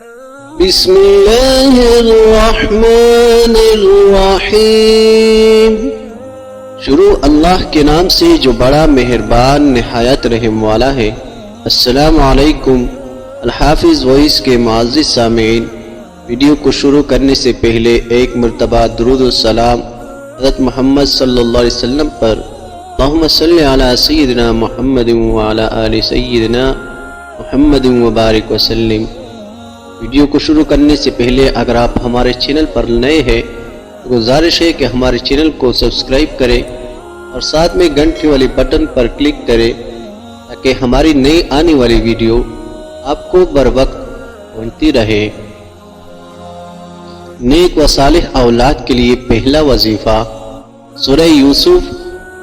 بسم اللہ الرحمن الرحیم۔ شروع اللہ کے نام سے جو بڑا مہربان نہایت رحم والا ہے۔ السلام علیکم الحافظ وائس کے معزز سامعین، ویڈیو کو شروع کرنے سے پہلے ایک مرتبہ درود و سلام حضرت محمد صلی اللہ علیہ وسلم پر، اللہم صلی علی سیدنا محمد وعلی آل سیدنا محمد وبارک وسلم۔ ویڈیو کو شروع کرنے سے پہلے اگر آپ ہمارے چینل پر نئے ہیں تو گزارش ہے کہ ہمارے چینل کو سبسکرائب کریں اور ساتھ میں گھنٹی والی بٹن پر کلک کریں تاکہ ہماری نئی آنے والی ویڈیو آپ کو بر وقت پہنچتی رہے۔ نیک و صالح اولاد کے لیے پہلا وظیفہ سورہ یوسف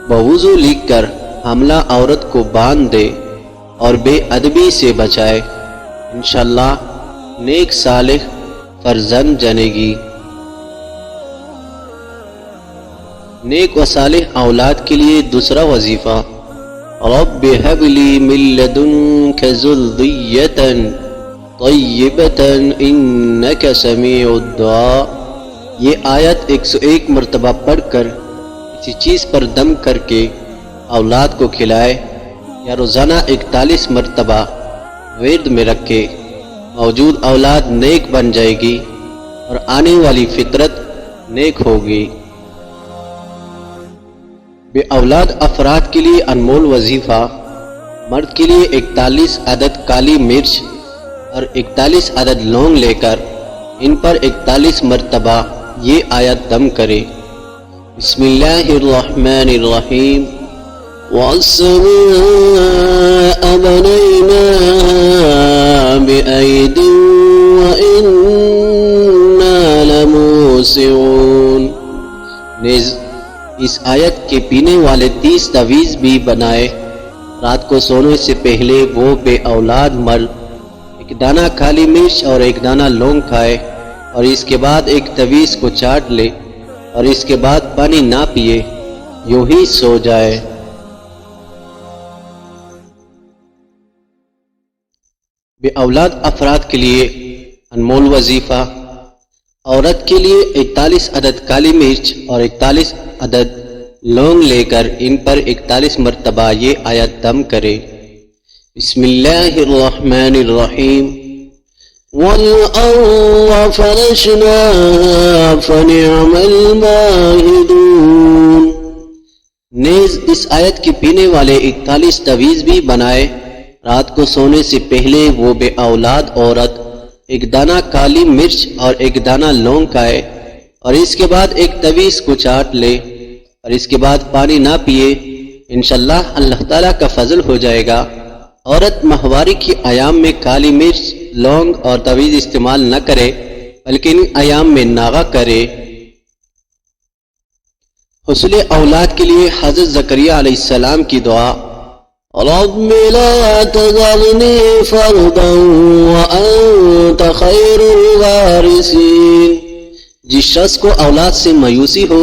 بوضو لکھ کر حاملہ عورت کو باندھ دے اور بے ادبی سے بچائے، انشاءاللہ نیک صالح فرزند جنے گی۔ نیک و صالح اولاد کے لیے دوسرا وظیفہ رب هب لی من لدنک ذریۃ طیبۃ انک سمیع الدعاء۔ یہ آیت 101 مرتبہ پڑھ کر کسی چیز پر دم کر کے اولاد کو کھلائے یا روزانہ 41 مرتبہ ورد میں رکھے، موجود اولاد نیک بن جائے گی اور آنے والی فطرت نیک ہوگی۔ بے اولاد افراد کے لیے انمول وظیفہ مرد کے لیے 41 عدد کالی مرچ اور 41 عدد لونگ لے کر ان پر 41 مرتبہ یہ آیت دم کرے، بسم اللہ الرحمن الرحیم، وَالسَّمَاءَ بَنَيْنَاهَا بِأَيْدٍ وَإِنَّا لَمُوسِعُونَ۔ نیز اس آیت کے پینے والے 30 تعویذ بھی بنائے، رات کو سونے سے پہلے وہ بے اولاد مرد ایک دانہ کالی مرچ اور ایک دانہ لونگ کھائے اور اس کے بعد ایک تعویذ کو چاٹ لے اور اس کے بعد پانی نہ پیے، یوں ہی سو جائے۔ بے اولاد افراد کے لیے انمول وظیفہ عورت کے لیے 41 عدد کالی مرچ اور 41 عدد لونگ لے کر ان پر 41 مرتبہ یہ آیت دم کرے، بسم اللہ الرحمن الرحیم، وَالْأَرْضَ فَرَشْنَاهَا فَنِعْمَ الْمَاهِدُونَ۔ نیز اس آیت کے پینے والے 41 تعویذ بھی بنائے، رات کو سونے سے پہلے وہ بے اولاد عورت ایک دانہ کالی مرچ اور ایک دانہ لونگ کھائے اور اس کے بعد ایک تعویذ کو چاٹ لے اور اس کے بعد پانی نہ پیے، انشاءاللہ اللہ تعالیٰ کا فضل ہو جائے گا۔ عورت ماہواری کی ایام میں کالی مرچ، لونگ اور تعویذ استعمال نہ کرے بلکہ ان ایام میں ناغہ کرے۔ حصول اولاد کے لیے حضرت زکریا علیہ السلام کی دعا، رب لا تذرنی فردا وانت خیر الوارثین۔ جس شخص کو اولاد سے مایوسی ہو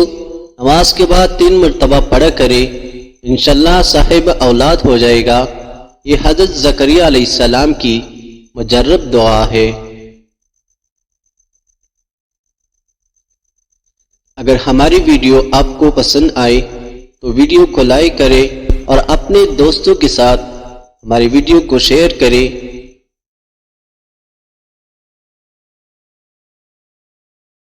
نماز کے بعد 3 مرتبہ پڑھا کرے، انشاءاللہ صاحب اولاد ہو جائے گا۔ یہ حضرت زکریا علیہ السلام کی مجرب دعا ہے۔ اگر ہماری ویڈیو آپ کو پسند آئے تو ویڈیو کو لائک کریں اور اپنے دوستوں کے ساتھ ہماری ویڈیو کو شیئر کریں